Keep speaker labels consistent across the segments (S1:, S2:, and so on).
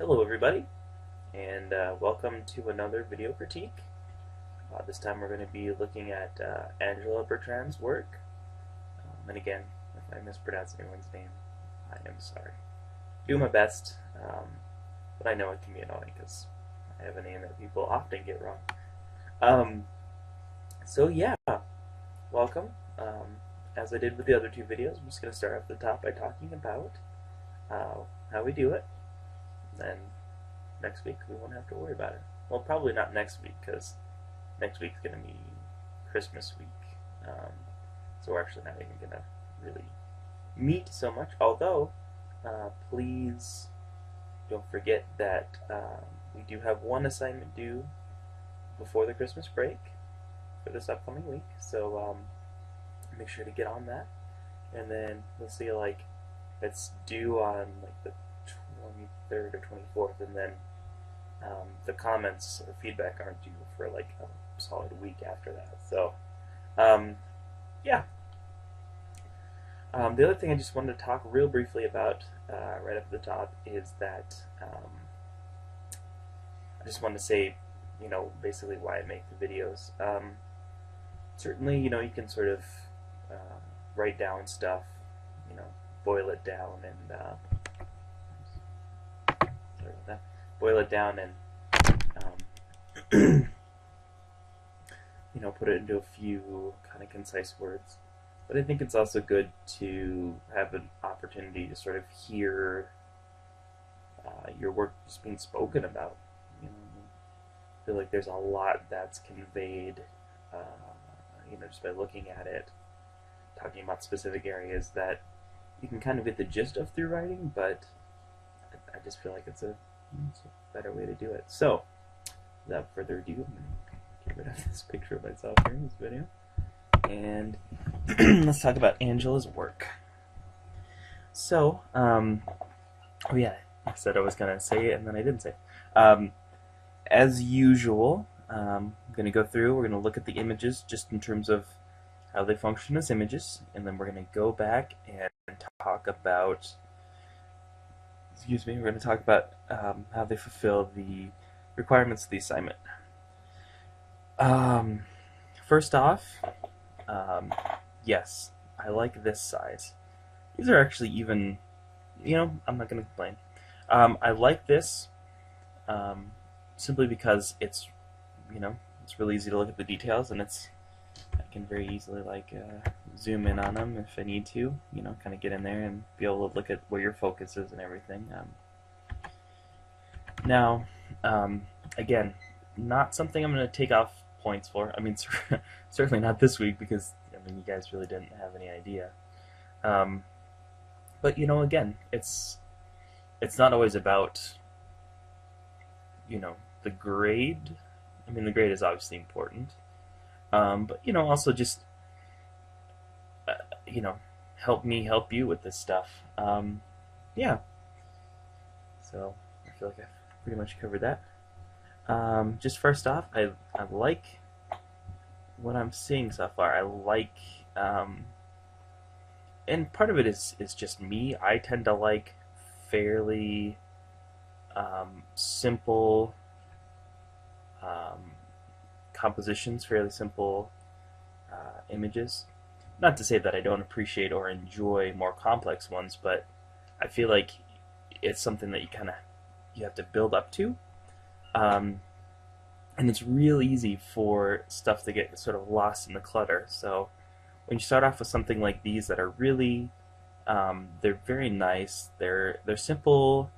S1: Hello everybody, and welcome to another video critique. This time we're going to be looking at Angela Bertrand's work. And again, if I mispronounce anyone's name, I am sorry. Do my best, but I know it can be annoying because I have a name that people often get wrong. Um, so yeah, welcome. As I did with the other two videos, I'm just going to start off the top by talking about how we do it. Then next week we won't have to worry about it. Well, probably not next week because next week's going to be Christmas week. So we're actually not even going to really meet so much. Although, please don't forget that we do have one assignment due before the Christmas break for this upcoming week. So make sure to get on that. And then we'll see, like, it's due on like the 23rd or 24th, and then the comments or feedback aren't due for like a solid week after that. So, yeah. The other thing I just wanted to talk real briefly about right up at the top is that I just wanted to say, basically why I make the videos. Certainly, you can sort of write down stuff, boil it down and sorry about that. Boil it down and put it into a few kind of concise words. But I think it's also good to have an opportunity to sort of hear your work just being spoken about. I feel like there's a lot that's conveyed, just by looking at it, talking about specific areas that you can kind of get the gist of through writing, but I just feel like it's a better way to do it. So, without further ado, I'm going to get rid of this picture of myself here in this video. And let's talk about Angela's work. So, oh yeah, I said I was going to say it and then I didn't say it. As usual, I'm going to go through, we're going to look at the images just in terms of how they function as images, and then we're going to go back and talk about, we're going to talk about how they fulfill the requirements of the assignment. First off, yes, I like this size. These are actually even, I'm not going to complain. I like this simply because it's, it's really easy to look at the details, and I can very easily zoom in on them if I need to, kind of get in there and be able to look at where your focus is and everything. Now, again, not something I'm going to take off points for. I mean, certainly not this week because, you guys really didn't have any idea. But, again, it's not always about, the grade. I mean, the grade is obviously important. But, also just, help me help you with this stuff. Yeah. So, I feel like I've pretty much covered that. Just first off, I like what I'm seeing so far. I like, and part of it is just me. I tend to like fairly simple compositions, fairly simple images. Not to say that I don't appreciate or enjoy more complex ones, but I feel like it's something that you have to build up to. And it's real easy for stuff to get sort of lost in the clutter. So when you start off with something like these that are really, they're very nice. They're simple,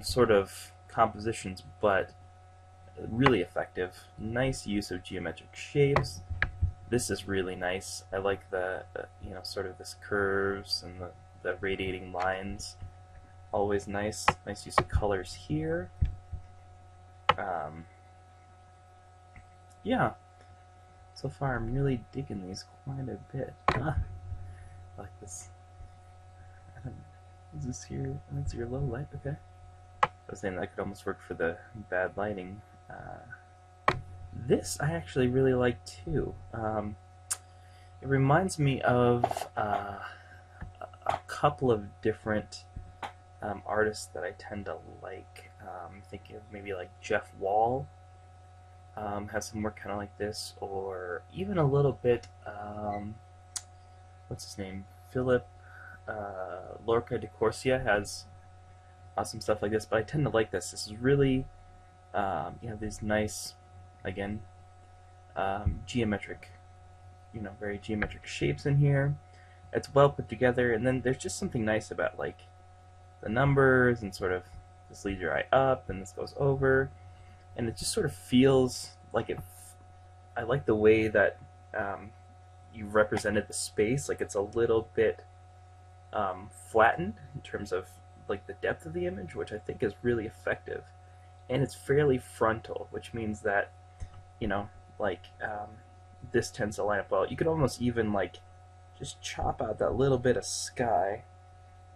S1: sort of compositions, but really effective. Nice use of geometric shapes. This is really nice. I like the sort of this curves and the radiating lines. Always nice. Nice use of colors here. Yeah, so far I'm really digging these quite a bit. Like this. Is this here? That's your low light. Okay. I was saying that could almost work for the bad lighting. This I actually really like too. It reminds me of a couple of different artists that I tend to like. Thinking of maybe like Jeff Wall has some work kind of like this, or even a little bit. What's his name? Philip Lorca de Corsia has awesome stuff like this, but I tend to like this. This is really, you know, these nice, again, geometric, you know, very geometric shapes in here. It's well put together, and then there's just something nice about like the numbers and sort of this leads your eye up and this goes over, and it just sort of feels like it. I like the way that you've represented the space. Like it's a little bit flattened in terms of like the depth of the image, which I think is really effective, and it's fairly frontal, which means that, you know, like this tends to line up well. You could almost even like just chop out that little bit of sky,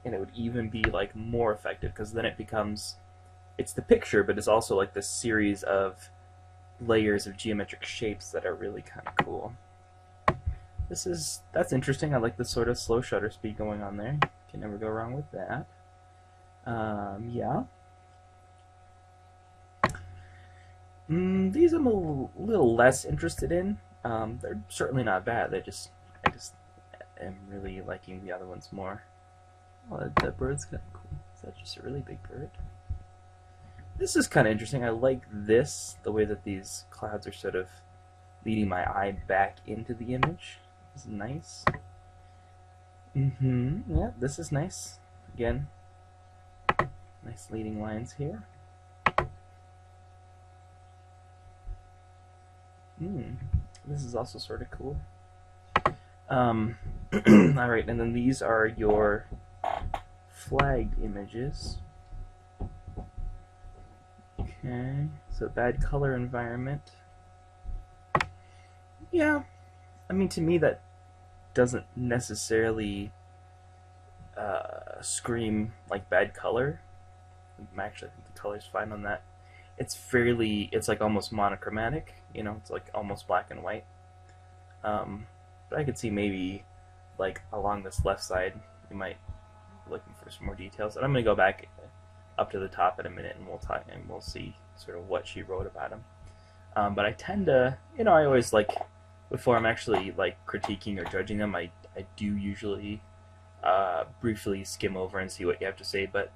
S1: and it would even be like more effective, because then it becomes, it's the picture, but it's also like this series of layers of geometric shapes that are really kind of cool. That's interesting. I like the sort of slow shutter speed going on there. Can never go wrong with that. Yeah. These I'm a little less interested in. They're certainly not bad. I just am really liking the other ones more. Oh, that bird's kind of cool. Is that just a really big bird? This is kind of interesting. I like this, the way that these clouds are sort of leading my eye back into the image. This is nice. Yeah, this is nice. Again, nice leading lines here. This is also sort of cool. Alright, and then these are your flagged images. Okay, so bad color environment. Yeah, I mean, to me that doesn't necessarily scream like bad color. Actually, I think the color's fine on that. It's like almost monochromatic, you know, it's like almost black and white. But I could see maybe like along this left side, you might be looking for some more details. And I'm going to go back up to the top in a minute, and we'll see sort of what she wrote about him. But I tend to, you know, I always like, before I'm actually like critiquing or judging them, I do usually briefly skim over and see what you have to say. But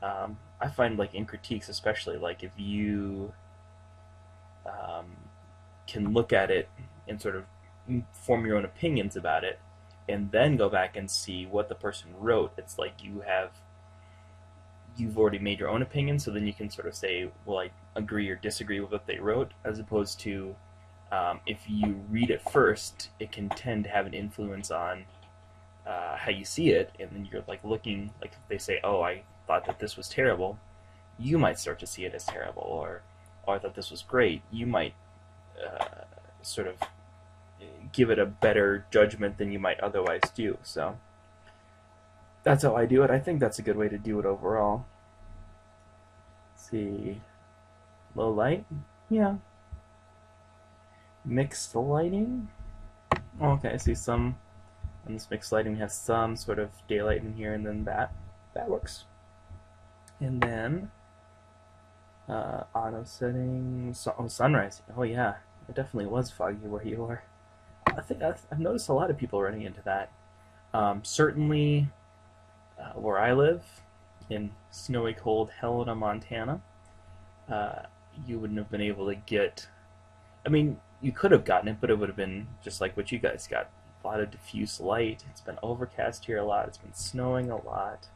S1: I find like in critiques, especially, like if you can look at it and sort of form your own opinions about it, and then go back and see what the person wrote, it's like you've already made your own opinion, so then you can sort of say, well, I agree or disagree with what they wrote, as opposed to if you read it first, it can tend to have an influence on how you see it, and then you're like looking, like if they say, oh, I thought that this was terrible, you might start to see it as terrible, or I thought this was great, you might sort of give it a better judgment than you might otherwise do. So that's how I do it. I think that's a good way to do it overall. Let's see, low light, yeah. Mixed lighting. Okay, I see some on this mixed lighting. We have some sort of daylight in here, and then that works. And then auto settings. Oh, sunrise. Oh yeah, it definitely was foggy where you are. I think I've noticed a lot of people running into that. Certainly where I live, in snowy cold Helena, Montana, you wouldn't have been able to get, I mean, you could have gotten it, but it would have been just like what you guys got. A lot of diffuse light. It's been overcast here a lot. It's been snowing a lot.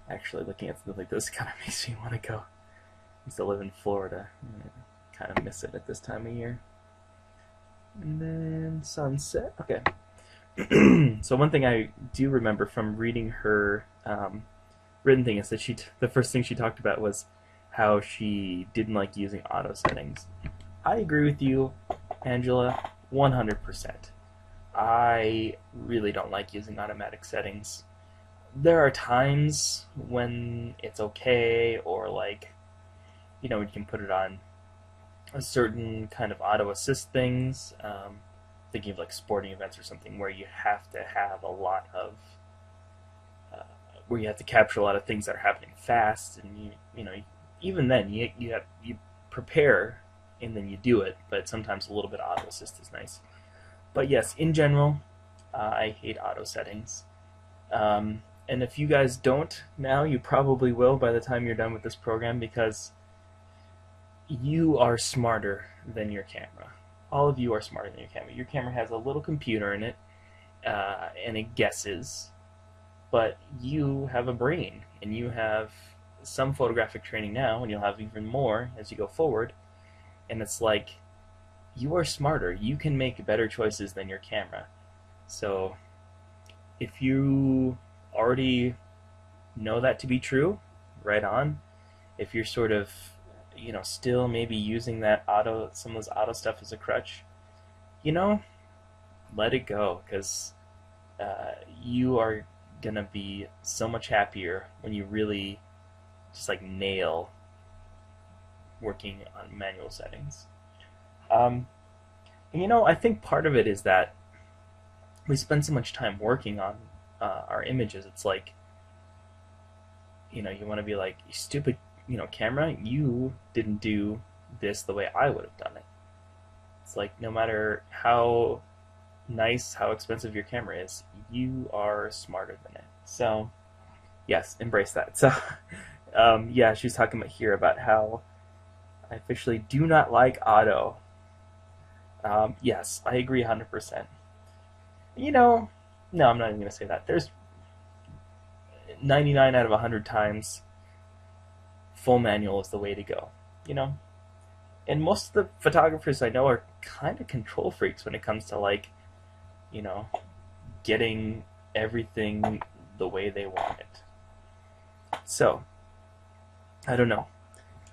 S1: Actually, looking at something like this kind of makes me want to go. I used to live in Florida. I kind of miss it at this time of year. And then sunset. Okay. So one thing I do remember from reading her written thing is that the first thing she talked about was how she didn't like using auto settings. I agree with you, Angela, 100%. I really don't like using automatic settings. There are times when it's okay, or like, you know, you can put it on a certain kind of auto assist things. Thinking of like sporting events or something where you have to have a lot of where you have to capture a lot of things that are happening fast, and you know, even then you prepare and then you do it. But sometimes a little bit of auto assist is nice. But yes, in general, I hate auto settings. And if you guys don't now, you probably will by the time you're done with this program, because you are smarter than your camera. All of you are smarter than your camera. Your camera has a little computer in it, and it guesses, but you have a brain, and you have some photographic training now, and you'll have even more as you go forward, and it's like, you are smarter. You can make better choices than your camera. So if you already know that to be true, right on. If you're sort of, you know, still maybe using that some of this auto stuff as a crutch, you know, let it go, because you are gonna be so much happier when you really just like nail working on manual settings. And you know, I think part of it is that we spend so much time working on our images. It's like, you know, you want to be like, you stupid, you know, camera, you didn't do this the way I would have done it. It's like, no matter how nice, how expensive your camera is, you are smarter than it. So yes, embrace that. So yeah, she was talking about here about how I officially do not like auto. Yes, I agree 100%. You know, no, I'm not even going to say that. There's 99 out of 100 times, full manual is the way to go, you know? And most of the photographers I know are kind of control freaks when it comes to, like, you know, getting everything the way they want it. So, I don't know.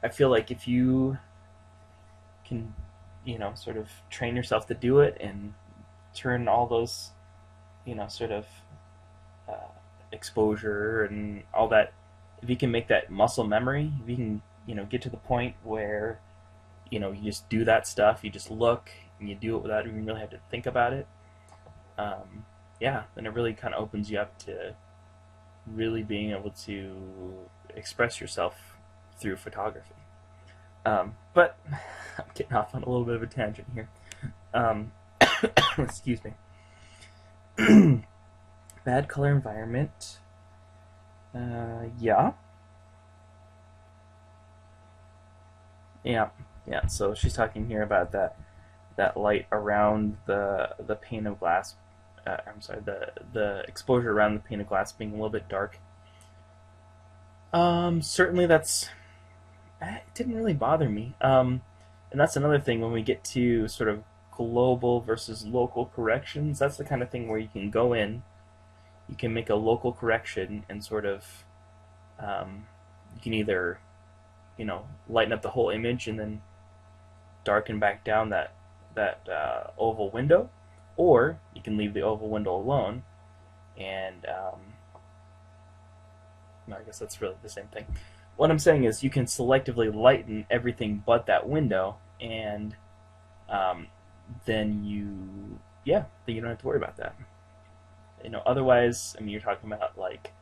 S1: I feel like if you can, you know, sort of train yourself to do it and turn all those, you know, sort of exposure and all that, if you can make that muscle memory, if you can, you know, get to the point where, you know, you just do that stuff, you just look and you do it without even really have to think about it, yeah, then it really kind of opens you up to really being able to express yourself through photography. But I'm getting off on a little bit of a tangent here. Excuse me. Bad color environment. Yeah. So she's talking here about that light around the pane of glass. I'm sorry, the exposure around the pane of glass being a little bit dark. Certainly it didn't really bother me. And that's another thing when we get to sort of global versus local corrections. That's the kind of thing where you can go in, you can make a local correction, and sort of you can either, you know, lighten up the whole image and then darken back down that oval window, or you can leave the oval window alone, and no, I guess that's really the same thing. What I'm saying is you can selectively lighten everything but that window, and then you don't have to worry about that. You know, otherwise, I mean, you're talking about, like,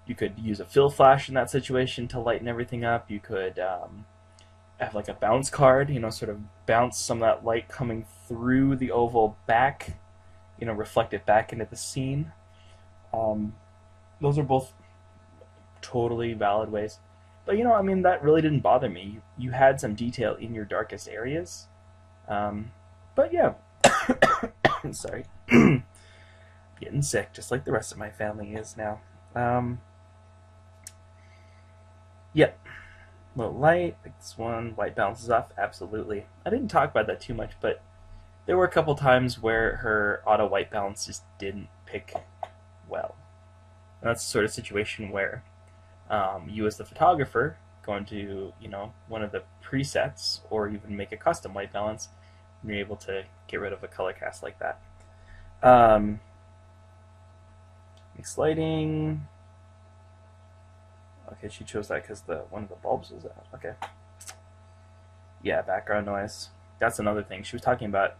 S1: you could use a fill flash in that situation to lighten everything up. You could have like a bounce card, you know, sort of bounce some of that light coming through the oval back, you know, reflect it back into the scene. Those are both totally valid ways. But, you know, I mean, that really didn't bother me. You had some detail in your darkest areas. But yeah, sorry. Getting sick, just like the rest of my family is now. Yep. Low light, like this one, light bounces off, absolutely. I didn't talk about that too much, but there were a couple times where her auto white balance just didn't pick well. And that's the sort of situation where you as the photographer go into, you know, one of the presets or even make a custom white balance, and you're able to get rid of a color cast like that. Mixed lighting. Okay, she chose that because one of the bulbs was out. Okay. Yeah, background noise. That's another thing. She was talking about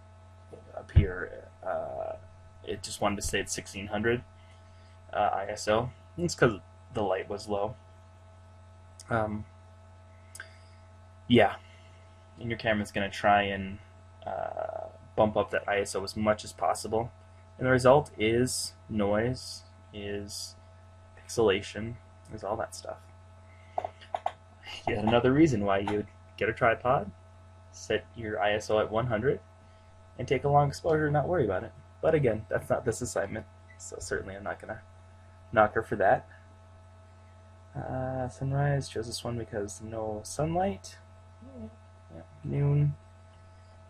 S1: up here. It just wanted to stay at 1600 ISO. It's because the light was low. Yeah, and your camera's going to try and bump up that ISO as much as possible. And the result is noise, is pixelation, is all that stuff. Yet another reason why you'd get a tripod, set your ISO at 100, and take a long exposure and not worry about it. But again, that's not this assignment, so certainly I'm not going to knock her for that. Sunrise, chose this one because no sunlight. Yeah, noon.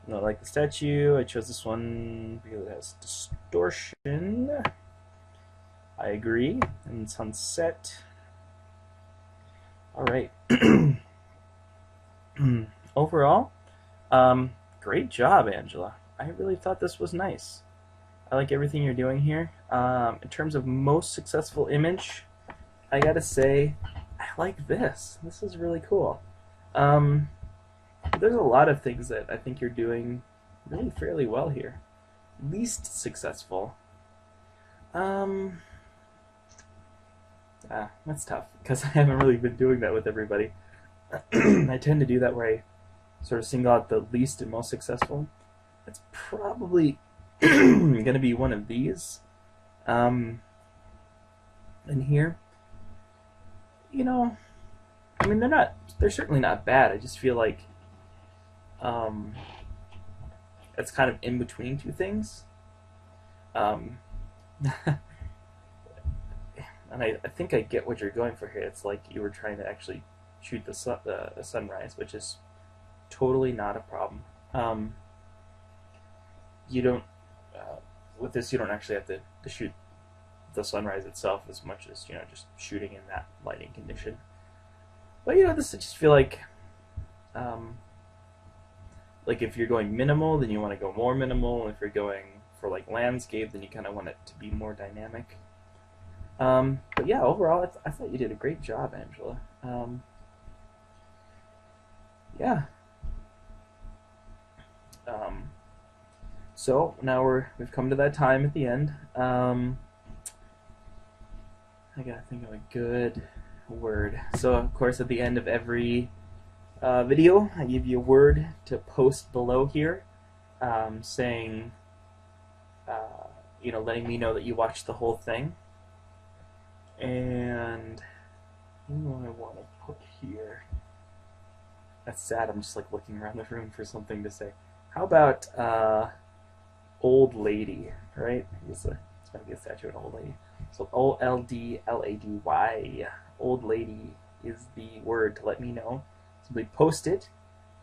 S1: Not like the statue. I chose this one because it has distortion. I agree. And sunset. Alright. Overall, great job, Angela. I really thought this was nice. I like everything you're doing here. In terms of most successful image, I gotta say, I like this. This is really cool. There's a lot of things that I think you're doing really fairly well here. Least successful. That's tough, because I haven't really been doing that with everybody. I tend to do that where I sort of single out the least and most successful. It's probably going to be one of these. In here. You know, I mean, they're certainly not bad. I just feel like it's kind of in between two things. And I think I get what you're going for here. It's like you were trying to actually shoot the sunrise, which is totally not a problem. You don't, with this, you don't actually have to shoot the sunrise itself as much as, just shooting in that lighting condition. But, this I just feel like if you're going minimal, then you want to go more minimal. If you're going for like landscape, then you kind of want it to be more dynamic. But yeah, overall, I thought you did a great job, Angela. Yeah. So now we've come to that time at the end. I gotta think of a good word. So of course, at the end of every video, I give you a word to post below here, saying, letting me know that you watched the whole thing. And what do I want to put here? That's sad. I'm just like looking around the room for something to say. How about old lady? Right? It's going to be a statue of an old lady. So OLDLADY. Old lady is the word to let me know. Simply post it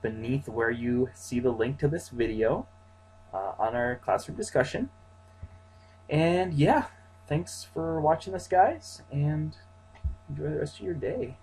S1: beneath where you see the link to this video on our classroom discussion. And yeah. Thanks for watching this, guys, and enjoy the rest of your day.